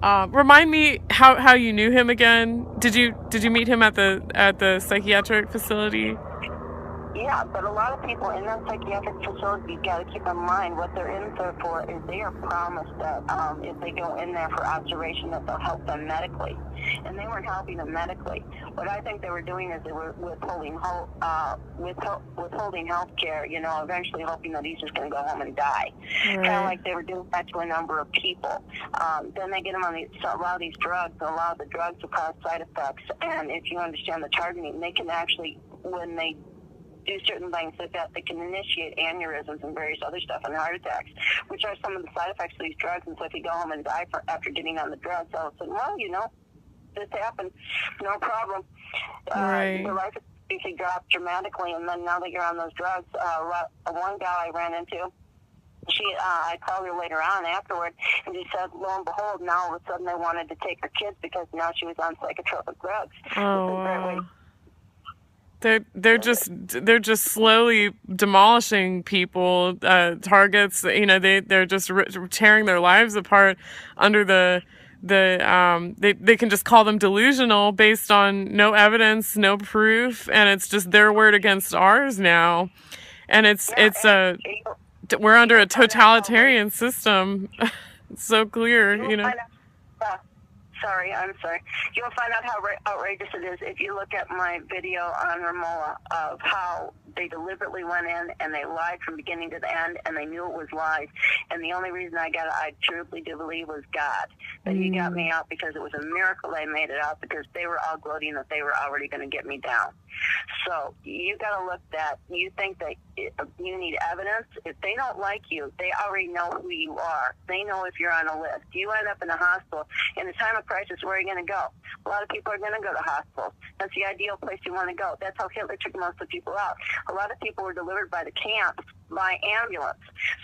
Remind me how you knew him again. Did you meet him at the psychiatric facility? Yeah, but a lot of people in that psychiatric facility, you got to keep in mind what they're in there for is they are promised that if they go in there for observation that they'll help them medically. And they weren't helping them medically. What I think they were doing is they were withholding health care, eventually hoping that he's just going to go home and die. Kind of Right. like they were doing that to a number of people. Then they get them on a lot of these drugs. A lot of the drugs will cause side effects. And if you understand the targeting, they can actually, when they do certain things like that, they can initiate aneurysms and various other stuff and heart attacks, which are some of the side effects of these drugs. And so if you go home and die after getting on the drugs, all of a sudden, well, this happened, no problem. Right. Your life expectancy drops dramatically, and then now that you're on those drugs, one gal I ran into, I called her later on afterward, and she said, lo and behold, now all of a sudden they wanted to take her kids because now she was on psychotropic drugs. Oh, It's a great way wow. They're just slowly demolishing people, targets. They're just tearing their lives apart under they can just call them delusional based on no evidence, no proof, and it's just their word against ours now. And we're under a totalitarian system. It's so clear, you'll find out, uh, I'm sorry. You'll find out how outrageous it is if you look at my video on Ramola of how they deliberately went in and they lied from beginning to the end, and they knew it was lies. And the only reason I truly do believe was God, that He got me out, because it was a miracle they made it out, because they were all gloating that they were already going to get me down. So you got to look that. You think that you need evidence. If they don't like you, they already know who you are. They know if you're on a list. You end up in a hospital in a time of crisis. Where are you going to go? A lot of people are going to go to hospitals. That's the ideal place you want to go. That's how Hitler took most of the people out. A lot of people were delivered by the camps by ambulance.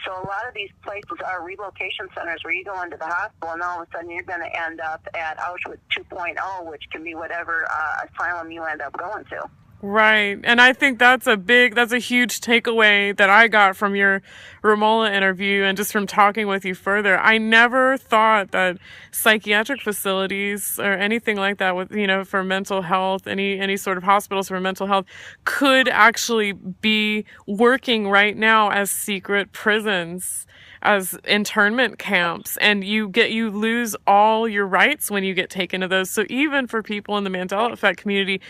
So a lot of these places are relocation centers where you go into the hospital and all of a sudden you're going to end up at Auschwitz 2.0, which can be whatever asylum you end up going to. Right. And I think that's a huge takeaway that I got from your Romola interview and just from talking with you further. I never thought that psychiatric facilities or anything like that with, for mental health, any sort of hospitals for mental health could actually be working right now as secret prisons, as internment camps, and you lose all your rights when you get taken to those. So even for people in the Mandela effect community,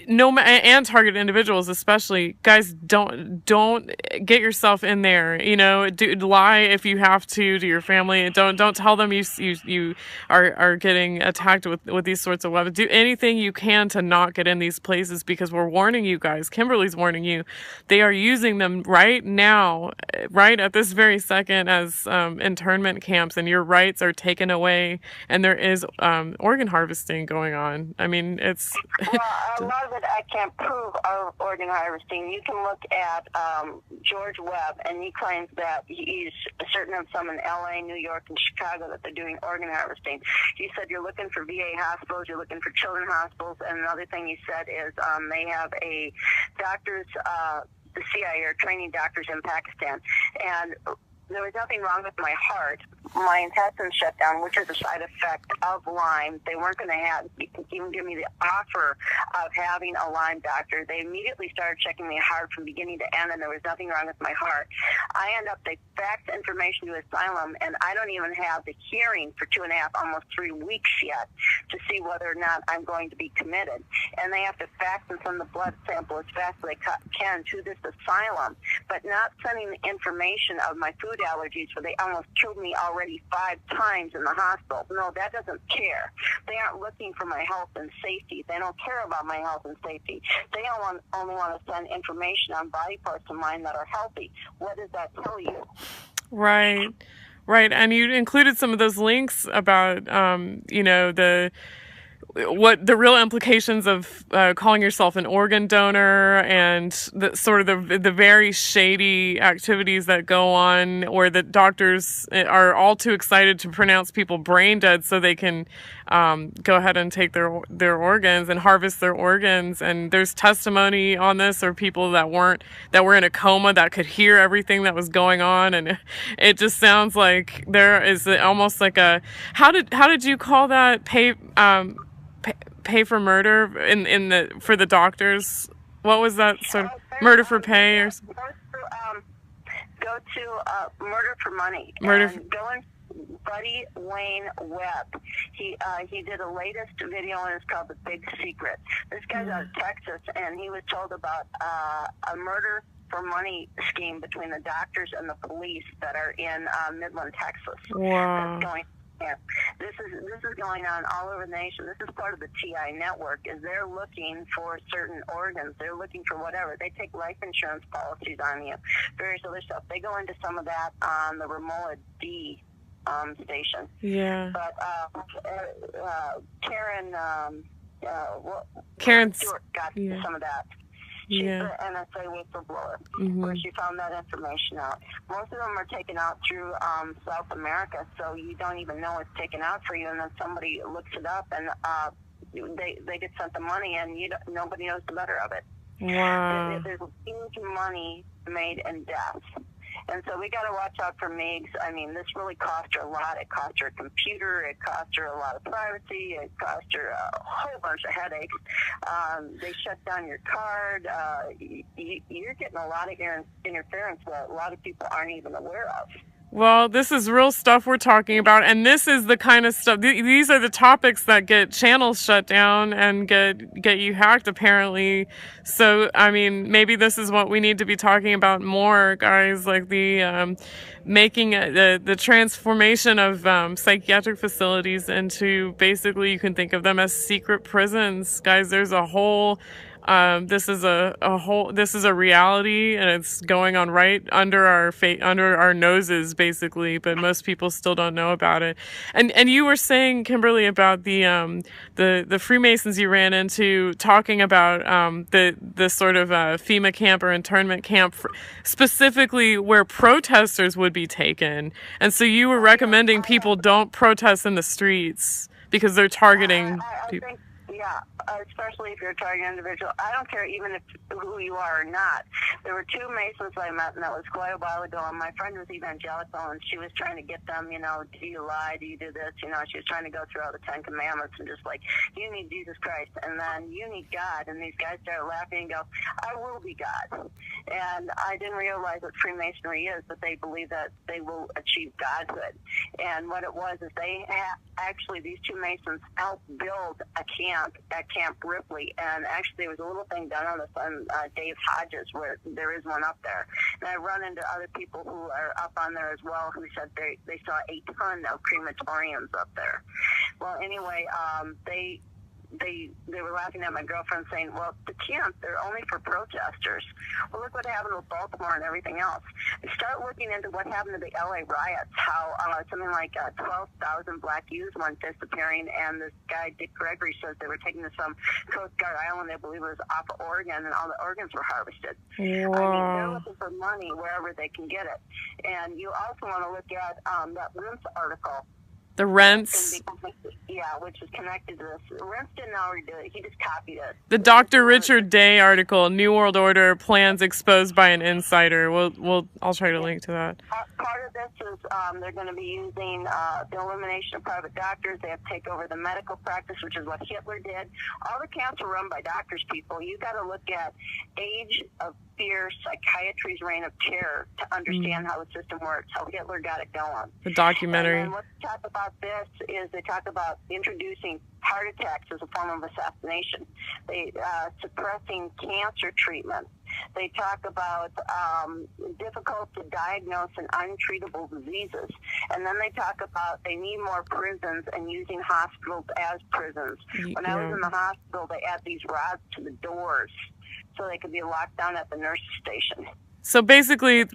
and targeted individuals especially, guys, don't get yourself in there. Lie if you have to your family. Don't tell them you are getting attacked with these sorts of weapons. Do anything you can to not get in these places, because we're warning you guys. Kimberly's warning you. They are using them right now, right at this very second, as internment camps, and your rights are taken away, and there is organ harvesting going on. I mean, it's Well, a lot of it I can't prove of organ harvesting. You can look at George Webb, and he claims that he's certain of some in L.A., New York, and Chicago that they're doing organ harvesting. He said you're looking for VA hospitals, you're looking for children's hospitals, and another thing he said is they have a doctors, the CIA are training doctors in Pakistan, and there was nothing wrong with my heart. My intestines shut down, which is a side effect of Lyme. They weren't going to even give me the offer of having a Lyme doctor. They immediately started checking me hard from beginning to end, and there was nothing wrong with my heart. They faxed information to Asylum, and I don't even have the hearing for 2.5, almost 3 weeks yet to see whether or not I'm going to be committed. And they have to fax and send the blood sample as fast as they can to this asylum, but not sending the information of my food allergies, where they almost killed me already 5 times in the hospital. No, that doesn't care. They aren't looking for my health and safety. They don't care about my health and safety. They only want to send information on body parts of mine that are healthy. What does that tell you? Right. Right. And you included some of those links about, what the real implications of calling yourself an organ donor, and the sort of the very shady activities that go on, or that doctors are all too excited to pronounce people brain dead so they can go ahead and take their organs and harvest their organs. And there's testimony on this, or people that were in a coma that could hear everything that was going on, and it just sounds like there is almost like a how did you call that pay for murder in the for the doctors? What was that sort of murder for pay or something? Go to Murder for Money. And go in Buddy Wayne Webb. He did a latest video, and it's called The Big Secret. This guy's out of Texas, and he was told about a murder for money scheme between the doctors and the police that are in Midland, Texas. Wow. This is going on all over the nation. This is part of the TI network. Is they're looking for certain organs. They're looking for whatever. They take life insurance policies on you, various other stuff. They go into some of that on the Romola D station. Yeah. But Karen Stewart got some of that. She's the NSA whistleblower, where she found that information out. Most of them are taken out through South America, so you don't even know it's taken out for you, and then somebody looks it up, and they get sent the money, and nobody knows the better of it. Wow. There's huge money made in death. And so we got to watch out for Meegs. I mean, this really cost her a lot. It cost her a computer. It cost her a lot of privacy. It cost her a whole bunch of headaches. They shut down your card. You're getting a lot of interference that a lot of people aren't even aware of. Well, this is real stuff we're talking about, and this is the kind of stuff, these are the topics that get channels shut down and get you hacked, apparently. So, I mean, maybe this is what we need to be talking about more, guys, like the making the transformation of psychiatric facilities into, basically, you can think of them as secret prisons. Guys, there's a whole... this is a reality, and it's going on right under our noses, basically, but most people still don't know about it. And you were saying, Kimberly, about the Freemasons you ran into, talking about the sort of FEMA camp or internment camp, specifically where protesters would be taken. And so you were recommending people don't protest in the streets because they're targeting people. Yeah, especially if you're a target individual. I don't care even who you are or not. There were two Masons I met, and that was quite a while ago, and my friend was evangelical, and she was trying to get them, do you lie, do you do this, she was trying to go through all the 10 Commandments and just like, you need Jesus Christ, and then you need God, and these guys started laughing and go, I will be God. And I didn't realize what Freemasonry is, but they believe that they will achieve godhood. And what it was is actually, these two Masons helped build a camp at Camp Ripley, and actually there was a little thing done on the son, Dave Hodges, where there is one up there. And I run into other people who are up on there as well who said they saw a ton of crematoriums up there. Well, anyway, they were laughing at my girlfriend saying, well, the camp, they're only for protesters. Well, look what happened with Baltimore and everything else. Start looking into what happened to the LA riots, how something like 12,000 black youth went disappearing, and this guy, Dick Gregory, says they were taken to some Coast Guard island, they believe it was off of Oregon, and all the organs were harvested. Wow. I mean, they're looking for money wherever they can get it. And you also want to look at that Rince article. The rents. Yeah, which is connected to this. Rents didn't already do it. He just copied it. The Dr. Richard Day article, New World Order Plans Exposed by an Insider. I'll try to link to that. Part of this is they're going to be using the elimination of private doctors. They have to take over the medical practice, which is what Hitler did. All the camps are run by doctors, people. You got to look at Age of Fear, Psychiatry's Reign of Terror to understand how the system works, how Hitler got it going. The documentary. And what they talk about this is they talk about introducing heart attacks as a form of assassination. They suppressing cancer treatment. They talk about difficult to diagnose and untreatable diseases. And then they talk about they need more prisons and using hospitals as prisons. When I was in the hospital, they add these rods to the doors so they could be locked down at the nurse station. So basically,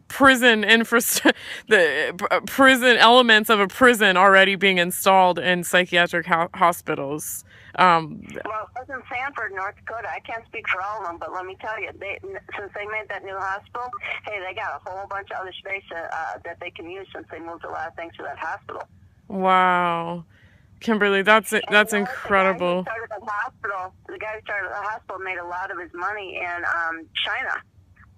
prison the prison elements of a prison already being installed in psychiatric hospitals. Well, it was in Sanford, North Dakota. I can't speak for all of them, but let me tell you, since they made that new hospital, hey, they got a whole bunch of other space that they can use since they moved a lot of things to that hospital. Wow, Kimberly, that's incredible. The guy who started the hospital made a lot of his money in China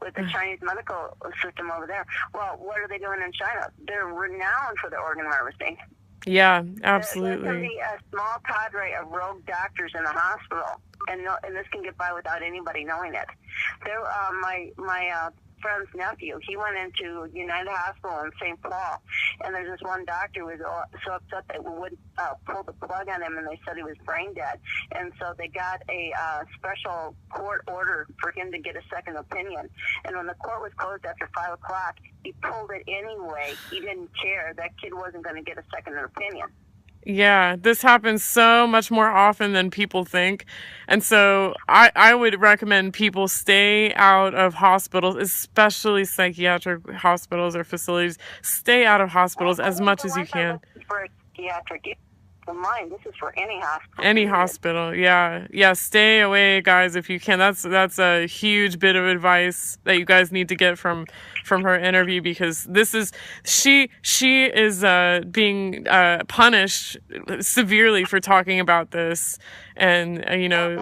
with the Chinese medical system over there. Well, what are they doing in China? They're renowned for their organ harvesting. Yeah, absolutely. There can be a small cadre of rogue doctors in a hospital, and this can get by without anybody knowing it. There, my friend's nephew, he went into United Hospital in St. Paul, and there's this one doctor who was so upset they wouldn't pull the plug on him, and they said he was brain dead. And so they got a special court order for him to get a second opinion. And when the court was closed after 5 o'clock, he pulled it anyway. He didn't care. That kid wasn't going to get a second opinion. Yeah, this happens so much more often than people think. And so I would recommend people stay out of hospitals, especially psychiatric hospitals or facilities. Stay out of hospitals as much as you can. For psychiatric, mine, this is for any hospital. Any hospital, yeah. Yeah, stay away, guys, if you can. That's a huge bit of advice that you guys need to get from her interview, because this is she is being punished severely for talking about this, and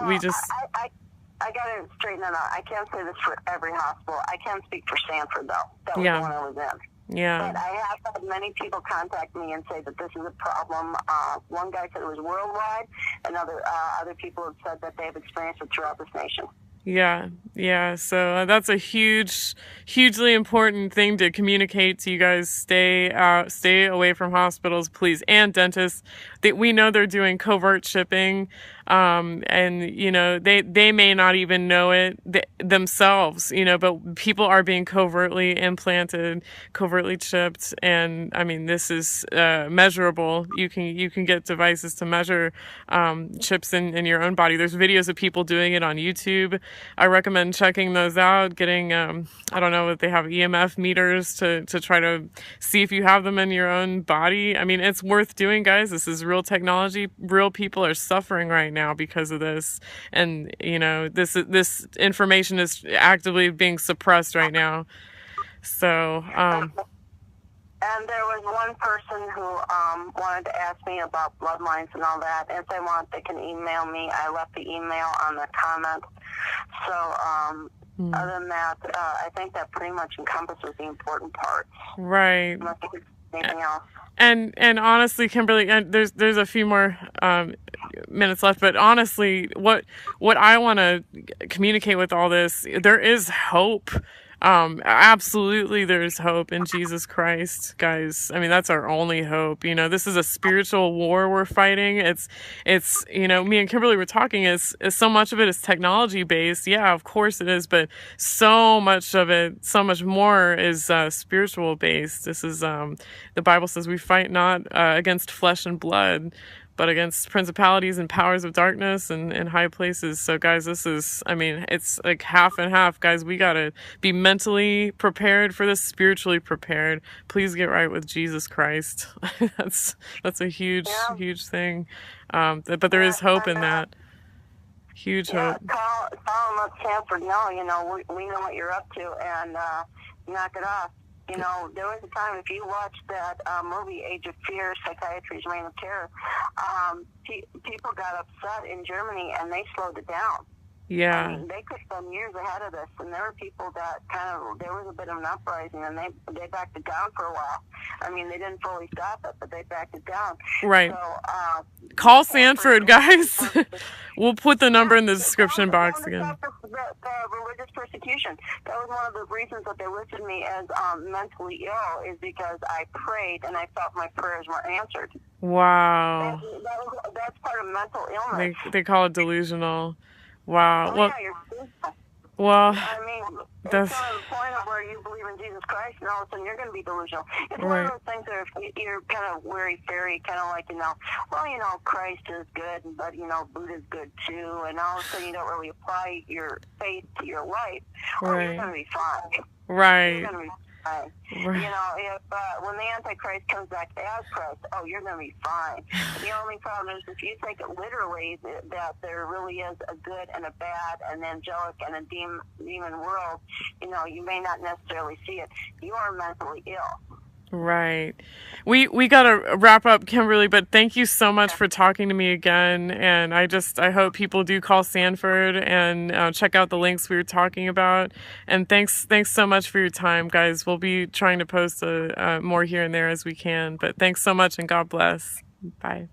we just I got to straighten that out. I can't say this for every hospital. I can speak for Sanford, though. That was the one I was in. Yeah. But I have had many people contact me and say that this is a problem. One guy said it was worldwide, and other people have said that they've experienced it throughout this nation. Yeah. So that's a hugely important thing to communicate to you guys. Stay away from hospitals, please, and dentists. We know they're doing covert shipping, and they may not even know it themselves, but people are being covertly implanted, covertly chipped, and I mean this is measurable. You can get devices to measure chips in your own body. There's videos of people doing it on YouTube. I recommend checking those out, getting, I don't know if they have EMF meters to try to see if you have them in your own body. I mean, it's worth doing, guys. This is real technology. Real people are suffering right now because of this. And, this information is actively being suppressed right now. So, and there was one person who wanted to ask me about bloodlines and all that. If they want, they can email me. I left the email on the comment. So other than that, I think that pretty much encompasses the important parts. Right. Unless anything else. And honestly, Kimberly, and there's a few more minutes left, but honestly, what I want to communicate with all this, there is hope. Absolutely there's hope in Jesus Christ, guys. I mean, that's our only hope. This is a spiritual war we're fighting. It's me and Kimberly were talking, is so much of it is technology based. Yeah, of course it is, but so much of it, so much more is spiritual based. This is the Bible says we fight not against flesh and blood, but against principalities and powers of darkness and high places. So guys, it's like half and half, guys. We gotta be mentally prepared for this, spiritually prepared. Please get right with Jesus Christ. that's a huge thing. But there is hope in that. Huge hope. Call and let Sanford know, we know what you're up to, and knock it off. There was a time, if you watched that movie, Age of Fear, Psychiatry's Reign of Terror, people got upset in Germany and they slowed it down. Yeah. I mean, they could have been years ahead of this, and there were people that there was a bit of an uprising, and they backed it down for a while. I mean, they didn't fully stop it, but they backed it down. Right. So, call Sanford, guys. We'll put the number in the description box again. The religious persecution. That was one of the reasons that they listed me as mentally ill, is because I prayed and I felt my prayers were answered. Wow. That's part of mental illness. They call it delusional. Wow. Oh, well, yeah, Well, I mean, it's that's kind of the point of where you believe in Jesus Christ, and all of a sudden you're going to be delusional. It's one of right. those things where if you're kind of weary-fairy, kind of like, well, Christ is good, but, Buddha's good too, and all of a sudden you don't really apply your faith to your life, you're Right. going to be fine. You're Right. going to be fine. Right. If when the Antichrist comes back as Christ, you're going to be fine. The only problem is if you take it literally that there really is a good and a bad, an angelic and a demon world, you may not necessarily see it. You are mentally ill. Right. We got to wrap up, Kimberly, but thank you so much for talking to me again. And I hope people do call Sanford and check out the links we were talking about. And thanks so much for your time, guys. We'll be trying to post more here and there as we can. But thanks so much, and God bless. Bye.